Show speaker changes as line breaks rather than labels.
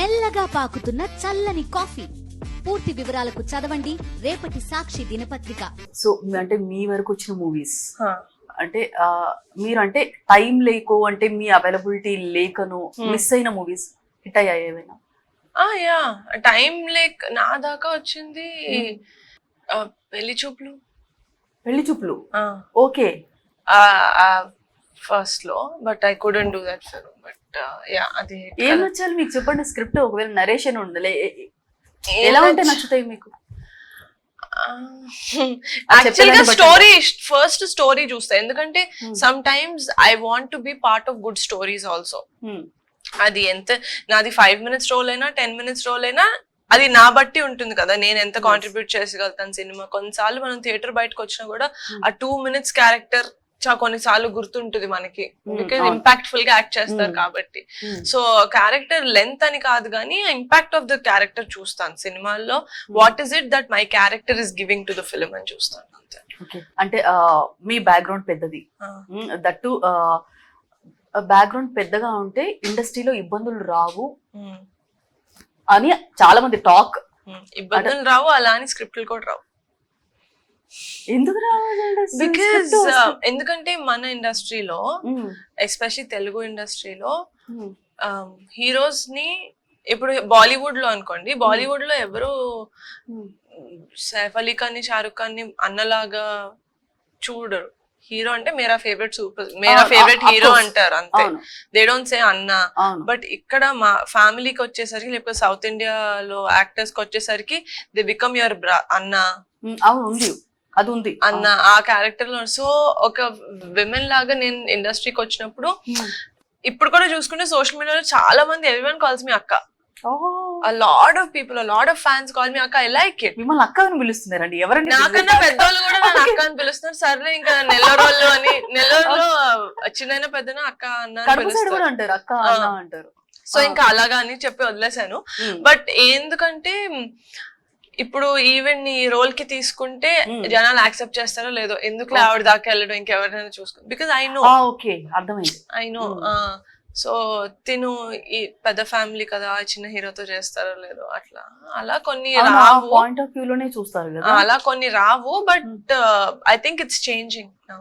మెల్లగా పాకుతున్న చల్లని కాఫీ. పూర్తి వివరాలకు చదవండి రేపటి సాక్షి దినపత్రిక.
సో అంటే మీ వరకు వచ్చిన మూవీస్ అంటే మీరు అంటే టైం లేకో అంటే మీ అవైలబిలిటీ లేకను మిస్ అయిన మూవీస్ హిట్ అయ్యాయి ఏమైనా?
యా టైం లేక్ నా దాకా వచ్చింది పెళ్లి చూపులు.
పెళ్లి చూపులు ఓకే
ఫస్ట్ లో, but I couldn't do that film. But yeah అది
ఏం నచ్చాలి మీకు చెప్పండి. స్క్రిప్ట్ ఒకవేళ నరేషన్ ఉండలే ఎలా ఉంటే నచ్చుతాయి మీకు?
యాక్చువల్గా స్టోరీ ఫస్ట్ స్టోరీ చూస్తా, ఎందుకంటే some times I want to be part of good stories also. అది ఎంత నాది 5 minutes రోల్ అయినా 10 minutes రోల్ అయినా అది నా బట్టి ఉంటుంది కదా, నేను ఎంత కాంట్రిబ్యూట్ చేయగలుగుతాను సినిమా. కొన్నిసార్లు మనం థియేటర్ బయటకు వచ్చినా కూడా ఆ 2 minutes క్యారెక్టర్ కొన్నిసార్లు గుర్తుంటుంది మనకి, బికాజ్ ఇంపాక్ట్ఫుల్ గా యాక్ట్ చేస్తారు కాబట్టి. సో క్యారెక్టర్ లెంత్ అని కాదు కానీ ఇంపాక్ట్ ఆఫ్ ద క్యారెక్టర్ చూస్తాను సినిమాల్లో. What is it that my character is giving to the film అని చూస్తాను అంతే.
అంటే మీ బ్యాక్గ్రౌండ్ పెద్దది, దట్టు బ్యాక్గ్రౌండ్ పెద్దగా ఉంటే ఇండస్ట్రీలో ఇబ్బందులు రావు అని చాలా మంది టాక్.
ఇబ్బందులు రావు అలా అని స్క్రిప్ట్లు కూడా రావు.
ఎందుకు
బికాజ్ ఎందుకంటే మన ఇండస్ట్రీలో ఎస్పెషల్లీ తెలుగు ఇండస్ట్రీలో హీరోస్ ని ఇప్పుడు బాలీవుడ్ లో అనుకోండి, బాలీవుడ్ లో ఎవరు సైఫ్ అలీ ఖాన్ ని షారుఖ్ ఖాన్ ని అన్నలాగా చూడరు. హీరో అంటే మేరా ఫేవరెట్ హీరో అంటారు అంతే, దే డోంట్ సే అన్న. బట్ ఇక్కడ మా ఫ్యామిలీకి వచ్చేసరికి లేకపోతే సౌత్ ఇండియాలో యాక్టర్స్ కి వచ్చేసరికి దే బికమ్ యువర్ అన్న
అది ఉంది
అన్న ఆ క్యారెక్టర్ లో. సో ఒక విమెన్ లాగా నేను ఇండస్ట్రీకి వచ్చినప్పుడు ఇప్పుడు కూడా చూసుకుంటే సోషల్ మీడియాలో చాలా మంది ఎవ్రీవన్ కాల్స్ మీ అక్క. A lot of people, a lot of fans call me akka. I like it.
మిమ్మల్ని అక్క అని పిలుస్తున్నారండి ఎవరండి?
నాకన్నా పెద్దవాళ్ళు కూడా నన్ను అక్క అని పిలుస్తున్నారు. సర్లే ఇంకా నెల్లూరులో అని, నెల్లూరులో చిన్న పెద్దన అక్క అన్న
అంటారు, అక్క అన్న అంటారు.
సో ఇంకా అలాగా అని చెప్పి వదిలేసాను. బట్ ఎందుకంటే ఇప్పుడు ఈవెన్ ఈ రోల్ కి తీసుకుంటే జనాలు యాక్సెప్ట్ చేస్తారో లేదో, ఎందుకు ఆవిడ దాకా వెళ్ళడం ఇంకెవరైనా చూసుకో, బికాజ్ ఐ నో.
ఓకే అర్థమైంది,
ఐ నో. సో తిను ఈ పెద్ద ఫ్యామిలీ కదా, చిన్న హీరోతో చేస్తారో లేదో అట్లా అలా కొన్ని రావు.
పాయింట్ ఆఫ్ వ్యూ లోనే చూస్తారు కదా,
అలా కొన్ని రావు. But I think it's changing now.